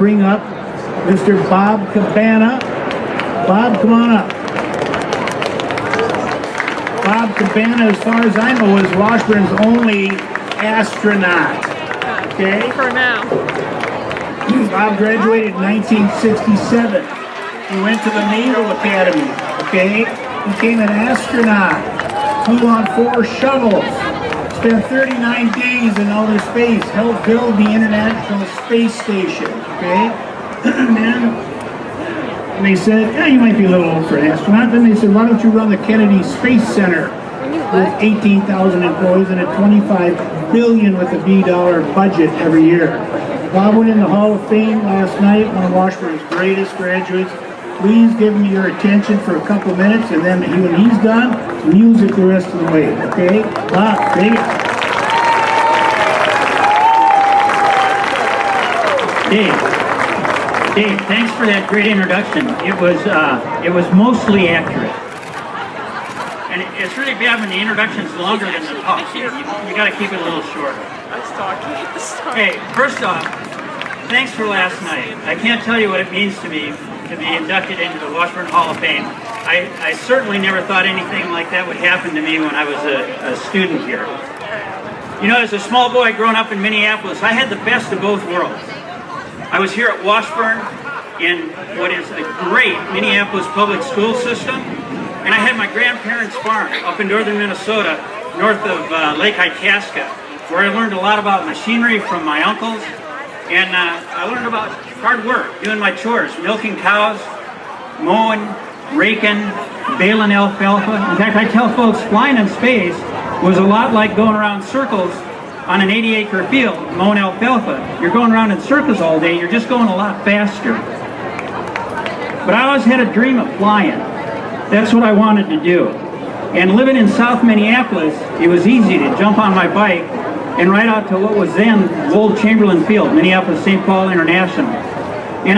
bring up Mr. Bob Cabana. Bob, come on up. Bob Cabana, as far as I know, is Washburn's only astronaut. Okay? For now. Bob graduated in 1967. He went to the Naval Academy. Okay? Became an astronaut. Flew on 4 shuttles. Spent 39 days in outer space. Helped build the International Space Station. Okay? And they said, yeah, you might be a little old for an astronaut. Then they said, why don't you run the Kennedy Space Center with 18,000 employees and a $25 billion with a B dollar budget every year. Bob went in the Hall of Fame last night, one of Washburn's greatest graduates. Please give me your attention for a couple minutes, and then when he's done, music the rest of the way, okay? Bob, take it. Dave, thanks for that great introduction. It was mostly accurate. And it's really bad when the introduction's longer than the talk. You got to keep it a little shorter. Hey, first off, thanks for last night. I can't tell you what it means to me to be inducted into the Washburn Hall of Fame. I certainly never thought anything like that would happen to me when I was a student here. You know, as a small boy growing up in Minneapolis, I had the best of both worlds. I was here at Washburn in what is a great Minneapolis public school system, and I had my grandparents' farm up in northern Minnesota, north of Lake Itasca, where I learned a lot about machinery from my uncles, and I learned about hard work, doing my chores, milking cows, mowing, raking, baling alfalfa. In fact, I tell folks flying in space was a lot like going around circles on an 80-acre field mowing alfalfa. You're going around in circles all day, you're just going a lot faster. But I always had a dream of flying. That's what I wanted to do. And living in South Minneapolis, it was easy to jump on my bike and ride out to what was then Old Chamberlain Field, Minneapolis-St. Paul International. And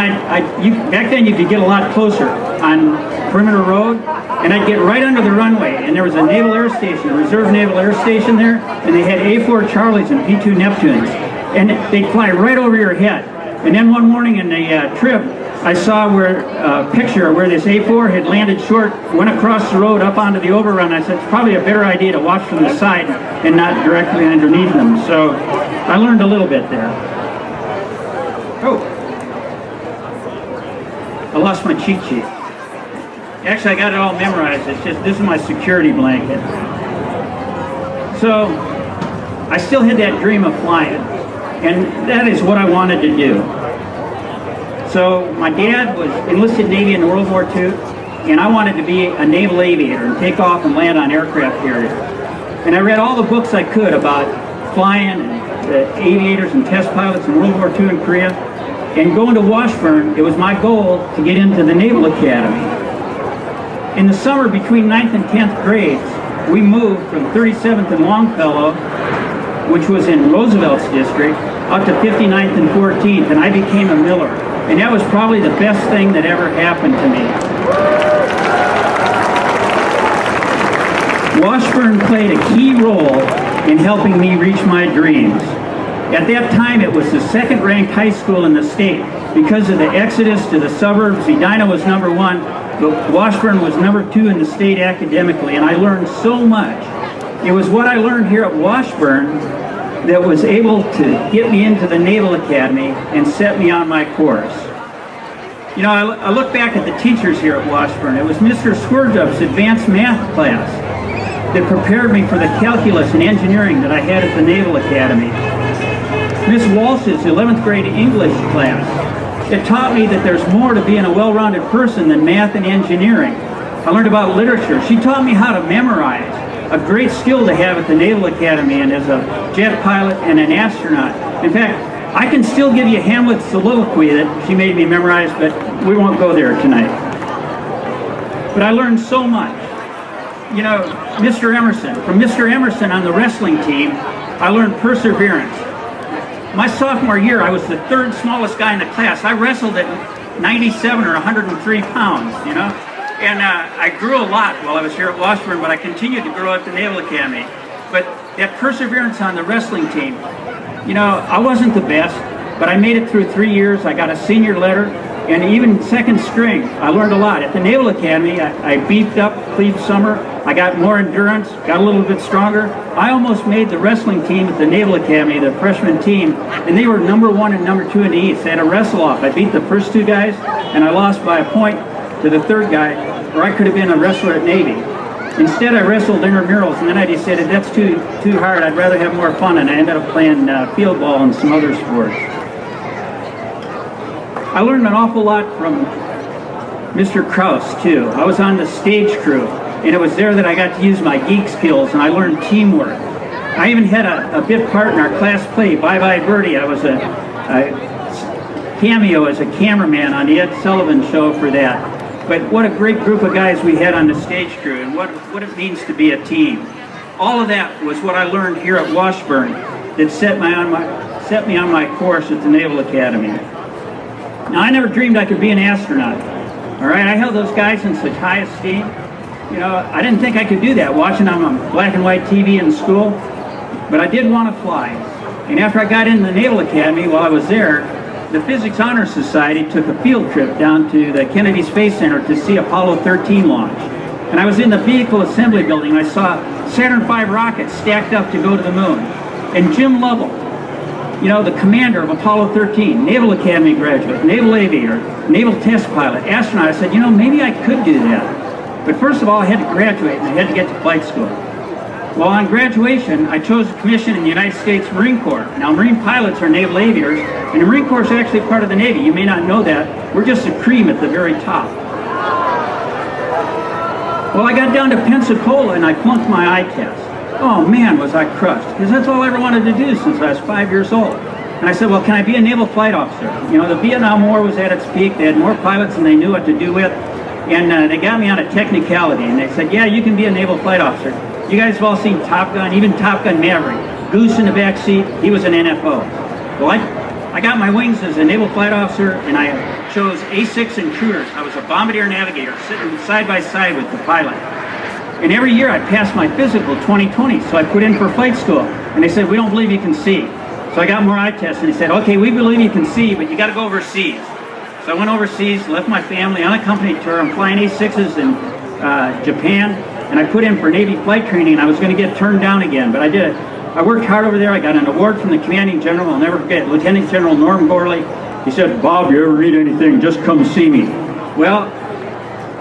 back then you could get a lot closer on Perimeter Road, and I'd get right under the runway, and there was a Naval Air Station, a Reserve Naval Air Station there, and they had A4 Charlies and P2 Neptunes, and they'd fly right over your head. And then one morning in the trip, I saw a picture where this A4 had landed short, went across the road up onto the overrun. I said, it's probably a better idea to watch from the side and not directly underneath them. So I learned a little bit there. Oh. I lost my cheat sheet. Actually, I got it all memorized. It's just, this is my security blanket. So, I still had that dream of flying, and that is what I wanted to do. So, my dad was enlisted Navy in World War II, and I wanted to be a naval aviator and take off and land on aircraft carriers. And I read all the books I could about flying and the aviators and test pilots in World War II in Korea. And going to Washburn, it was my goal to get into the Naval Academy. In the summer between 9th and 10th grades, we moved from 37th and Longfellow, which was in Roosevelt's district, up to 59th and 14th, and I became a miller. And that was probably the best thing that ever happened to me. Washburn played a key role in helping me reach my dreams. At that time, it was the second-ranked high school in the state. Because of the exodus to the suburbs, Edina was number 1, but Washburn was number 2 in the state academically, and I learned so much. It was what I learned here at Washburn that was able to get me into the Naval Academy and set me on my course. You know, I look back at the teachers here at Washburn. It was Mr. Swerdup's advanced math class that prepared me for the calculus and engineering that I had at the Naval Academy. Miss Walsh's 11th grade English class. It taught me that there's more to being a well-rounded person than math and engineering. I learned about literature. She taught me how to memorize, a great skill to have at the Naval Academy and as a jet pilot and an astronaut. In fact, I can still give you Hamlet's soliloquy that she made me memorize, but we won't go there tonight. But I learned so much. You know, Mr. Emerson, from Mr. Emerson on the wrestling team, I learned perseverance. My sophomore year, I was the 3rd smallest guy in the class. I wrestled at 97 or 103 pounds, you know. And I grew a lot while I was here at Washburn, but I continued to grow at the Naval Academy. But that perseverance on the wrestling team, you know, I wasn't the best. But I made it through 3 years. I got a senior letter, and even second string, I learned a lot. At the Naval Academy, I beefed up Cleve Summer. I got more endurance, got a little bit stronger. I almost made the wrestling team at the Naval Academy, the freshman team, and they were number 1 and number 2 in the East. They had a wrestle off. I beat the first 2 guys, and I lost by a point to the 3rd guy, where I could have been a wrestler at Navy. Instead, I wrestled intramurals, and then I decided that's too hard. I'd rather have more fun, and I ended up playing field ball and some other sports. I learned an awful lot from Mr. Krause, too. I was on the stage crew, and it was there that I got to use my geek skills, and I learned teamwork. I even had a bit part in our class play, Bye Bye Birdie. I was a cameo as a cameraman on the Ed Sullivan Show for that. But what a great group of guys we had on the stage crew, and what it means to be a team. All of that was what I learned here at Washburn that set me on my course at the Naval Academy. Now, I never dreamed I could be an astronaut. All right, I held those guys in such high esteem. You know, I didn't think I could do that watching them on black and white TV in school, but I did want to fly. And after I got into the Naval Academy, while I was there, the Physics Honor Society took a field trip down to the Kennedy Space Center to see Apollo 13 launch. And I was in the vehicle assembly building. I saw Saturn V rockets stacked up to go to the moon. And Jim Lovell, you know, the commander of Apollo 13, Naval Academy graduate, naval aviator, naval test pilot, astronaut, I said, you know, maybe I could do that. But first of all, I had to graduate and I had to get to flight school. Well, on graduation, I chose a commission in the United States Marine Corps. Now, Marine pilots are naval aviators, and the Marine Corps is actually part of the Navy. You may not know that. We're just the cream at the very top. Well, I got down to Pensacola, and I flunked my eye test. Oh, man, was I crushed, because that's all I ever wanted to do since I was 5 years old. And I said, well, can I be a naval flight officer? You know, the Vietnam War was at its peak. They had more pilots than they knew what to do with. And they got me on a technicality, and they said, yeah, you can be a naval flight officer. You guys have all seen Top Gun, even Top Gun Maverick. Goose in the back seat, he was an NFO. Well, I got my wings as a naval flight officer, and I chose A6 intruders. I was a bombardier navigator, sitting side by side with the pilot. And every year I passed my physical 20/20, so I put in for flight school. And they said, we don't believe you can see. So I got more eye tests, and they said, okay, we believe you can see, but you got to go overseas. So I went overseas, left my family on a company tour. I'm flying A6s in Japan. And I put in for Navy flight training, and I was going to get turned down again, but I did it. I worked hard over there. I got an award from the commanding general. I'll never forget, Lieutenant General Norm Gorley. He said, Bob, you ever need anything, just come see me. Well,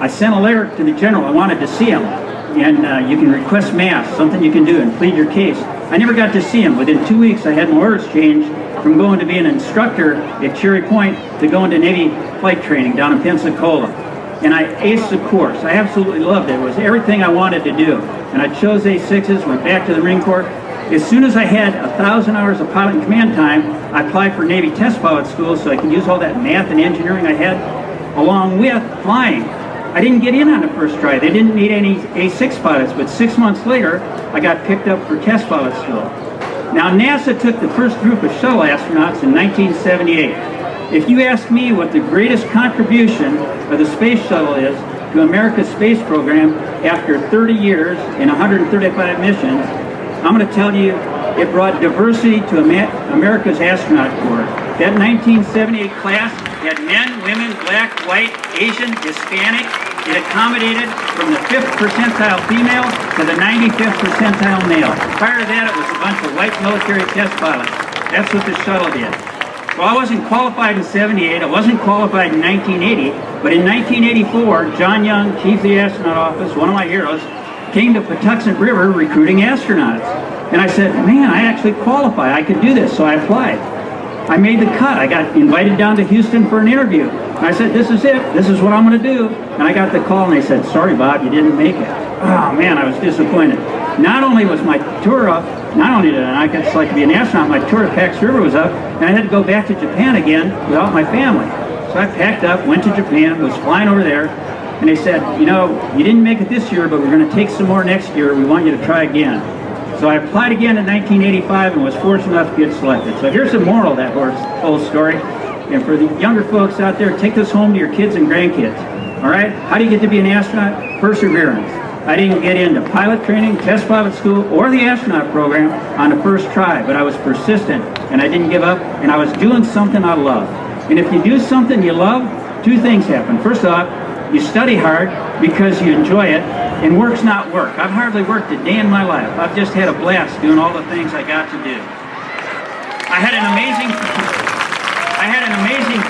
I sent a letter to the general. I wanted to see him. And you can request mass, something you can do, and plead your case. I never got to see him. Within 2 weeks, I had my orders changed from going to be an instructor at Cherry Point to going to Navy flight training down in Pensacola. And I aced the course. I absolutely loved it. It was everything I wanted to do. And I chose A6s, went back to the Marine Corps. As soon as I had 1,000 hours of pilot and command time, I applied for Navy test pilot school so I could use all that math and engineering I had along with flying. I didn't get in on the first try. They didn't need any A6 pilots, but 6 months later, I got picked up for test pilot school. Now, NASA took the first group of shuttle astronauts in 1978. If you ask me what the greatest contribution of the space shuttle is to America's space program after 30 years and 135 missions, I'm going to tell you it brought diversity to America's astronaut corps. That 1978 class had men, women, black, white, Asian, Hispanic. It accommodated from the 5th percentile female to the 95th percentile male. Prior to that, it was a bunch of white military test pilots. That's what the shuttle did. Well, I wasn't qualified in 78, I wasn't qualified in 1980, but in 1984, John Young, Chief of the Astronaut Office, one of my heroes, came to Patuxent River recruiting astronauts. And I said, man, I actually qualify, I could do this, so I applied. I made the cut, I got invited down to Houston for an interview. And I said, this is it, this is what I'm gonna do. And I got the call and they said, sorry Bob, you didn't make it. Oh man, I was disappointed. Not only was my tour up, not only did I get selected to be an astronaut, my tour at Pax River was up, and I had to go back to Japan again without my family. So I packed up, went to Japan, was flying over there, and they said, you know, you didn't make it this year, but we're going to take some more next year. We want you to try again. So I applied again in 1985 and was fortunate enough to get selected. So here's the moral of that whole story. And for the younger folks out there, take this home to your kids and grandkids. All right? How do you get to be an astronaut? Perseverance. I didn't get into pilot training, test pilot school, or the astronaut program on the first try, but I was persistent, and I didn't give up, and I was doing something I love. And if you do something you love, two things happen. First off, you study hard because you enjoy it, and work's not work. I've hardly worked a day in my life. I've just had a blast doing all the things I got to do. I had an amazing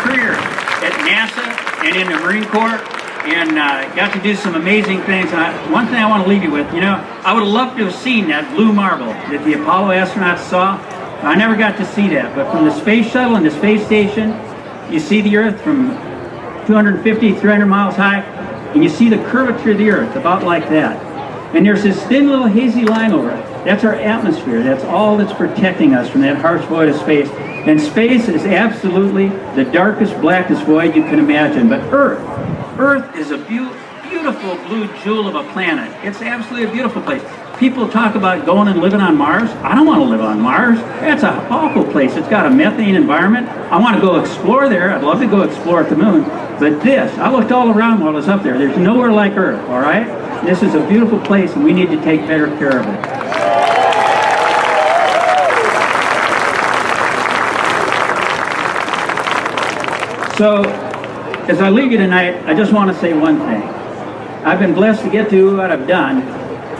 career at NASA and in the Marine Corps, and got to do some amazing things. One thing I want to leave you with, you know, I would have loved to have seen that blue marble that the Apollo astronauts saw. I never got to see that, but from the space shuttle and the space station, you see the Earth from 250, 300 miles high, and you see the curvature of the Earth, about like that. And there's this thin little hazy line over it. That's our atmosphere. That's all that's protecting us from that harsh void of space. And space is absolutely the darkest, blackest void you can imagine. But Earth is a beautiful blue jewel of a planet. It's absolutely a beautiful place. People talk about going and living on Mars. I don't want to live on Mars. That's an awful place. It's got a methane environment. I want to go explore there. I'd love to go explore at the moon. But this, I looked all around while I was up there. There's nowhere like Earth, all right? This is a beautiful place, and we need to take better care of it. So, as I leave you tonight, I just want to say one thing. I've been blessed to get to what I've done,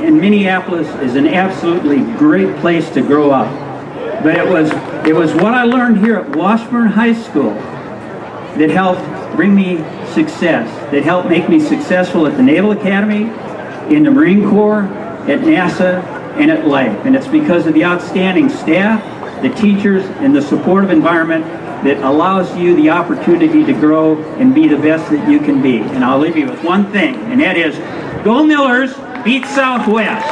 and Minneapolis is an absolutely great place to grow up. But it was what I learned here at Washburn High School that helped bring me success, that helped make me successful at the Naval Academy, in the Marine Corps, at NASA, and at life. And it's because of the outstanding staff, the teachers, and the supportive environment that allows you the opportunity to grow and be the best that you can be. And I'll leave you with one thing, and that is, go Millers, beat Southwest.